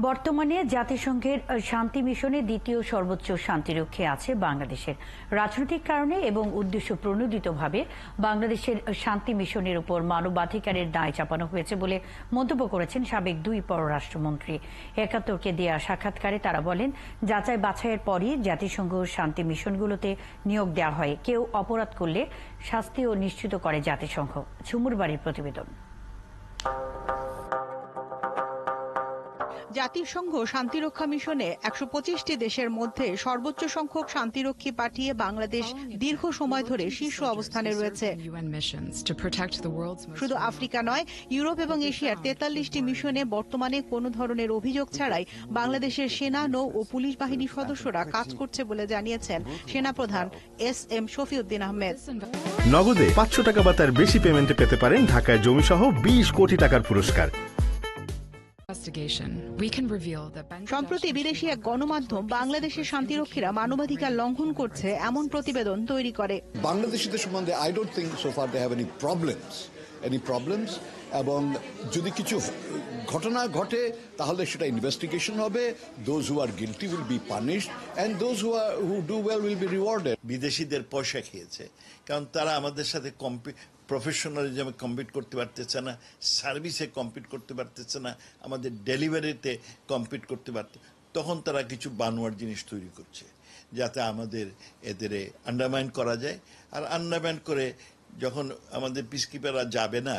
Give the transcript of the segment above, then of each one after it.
বর্তমানে জাতিসংঘের শান্তি মিশনে দ্বিতীয় সর্বোচ্চ শান্তিরক্ষী আছে বাংলাদেশের। রাজনৈতিক কারণে এবং উদ্দেশ্য প্রণোদিতভাবে বাংলাদেশের শান্তি মিশনের উপর মানবাধিকারের দায় চাপানো হয়েছে বলে মন্তব্য করেছেন সাবেক দুই পররাষ্ট্রমন্ত্রী। একাত্তরকে দেয়া সাক্ষাৎকারে তারা বলেন, যাচাই বাছাইয়ের পরই জাতিসংঘ শান্তি মিশনগুলোতে নিয়োগ দেওয়া হয়। কেউ অপরাধ করলে শাস্তিও নিশ্চিত করে জাতিসংঘ। ঝুমুর বাড়ির প্রতিবেদন। জাতিসংঘ শান্তিরক্ষা মিশনে ১২৫টি দেশের মধ্যে সর্বোচ্চ সংখ্যক শান্তিরক্ষী পাঠিয়ে বাংলাদেশ দীর্ঘ সময় ধরে শীর্ষ অবস্থানে রয়েছে। শুধু আফ্রিকা নয়, ইউরোপ এবং এশিয়ার ৪৩টি মিশনে বর্তমানে কোনো ধরনের অভিযোগ ছাড়াই বাংলাদেশের সেনা, নৌ ও পুলিশ বাহিনীর সদস্যরা কাজ করছে বলে জানিয়েছেন সেনাপ্রধান এস.এম. শফিউদ্দিন আহমেদ। নগদে ৫০০ টাকা বা তার বেশি পেমেন্টে পেতে পারেন ঢাকায় জমিসহ ২০ কোটি টাকার পুরস্কার। সম্প্রতি বিদেশি এক গণমাধ্যম বাংলাদেশের শান্তিরক্ষীরা মানবাধিকার লঙ্ঘন করছে এমন প্রতিবেদন তৈরি করে। বাংলাদেশিদের সম্বন্ধে I don't think so far they have any problems এবং যদি কিছু ঘটনা ঘটে তাহলে সেটা ইনভেস্টিগেশন হবে। Those who are guilty will be punished and those who do well will be rewarded. বিদেশিদের পয়সা খেয়েছে, কারণ তারা আমাদের সাথে প্রফেশনালিজমে কম্পিট করতে পারতেছে না, সার্ভিসে কম্পিট করতে পারতেছে না, আমাদের ডেলিভারিতে কম্পিট করতে পারতে, তখন তারা কিছু বানোয়ার জিনিস তৈরি করছে যাতে আমাদের এদের আন্ডারমাইন করা যায়। আর আন্ডারমাইন করে যখন আমাদের পিসকিপাররা যাবে না,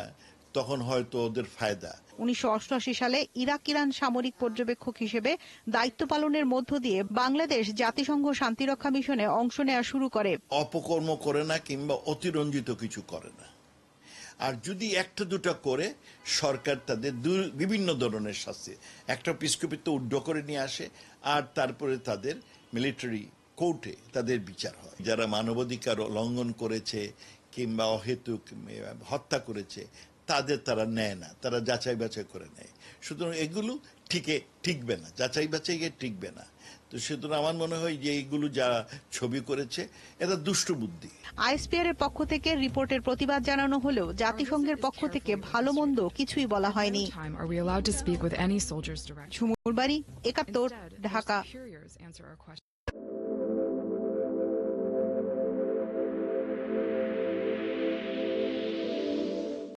তখন হয়তো ওদের ফায়দা। ১৯৮৮ সালে ইরাক-ইরান সামরিক পর্যবেক্ষক হিসেবে দায়িত্ব পালনের মধ্য দিয়ে বাংলাদেশ জাতিসংঘ শান্তিরক্ষা মিশনে অংশ নেওয়া শুরু করে। অপকর্ম করে না কিংবা অতিরঞ্জিত কিছু করে না। আর যদি একটা দুটা করে, সরকার তাদের বিভিন্ন ধরনের শাস্তি, একটা পিসকিপার তো উড্ড করে নিয়ে আসে, আর তারপরে তাদের মিলিটারি কোর্টে তাদের বিচার হয়। যারা মানবাধিকার লঙ্ঘন করেছে কিংবা অহেতুক হত্যা করেছে তাদের তারা নেয় না, তারা যাচাই বাছাই করে নেয়। সুতরাং এগুলো ঠিকবে না, যাচাই বাছাই ঠিকবে না। তো সুতরাং আমার মনে হয় যে এইগুলো যারা ছবি করেছে এটা দুষ্ট বুদ্ধি। আইএসপিআর এর পক্ষ থেকে রিপোর্টের প্রতিবাদ জানানো হলেও জাতিসংঘের পক্ষ থেকে ভালো মন্দ কিছুই বলা হয়নি। ঝুমুর বাড়ি, একাত্তর, ঢাকা।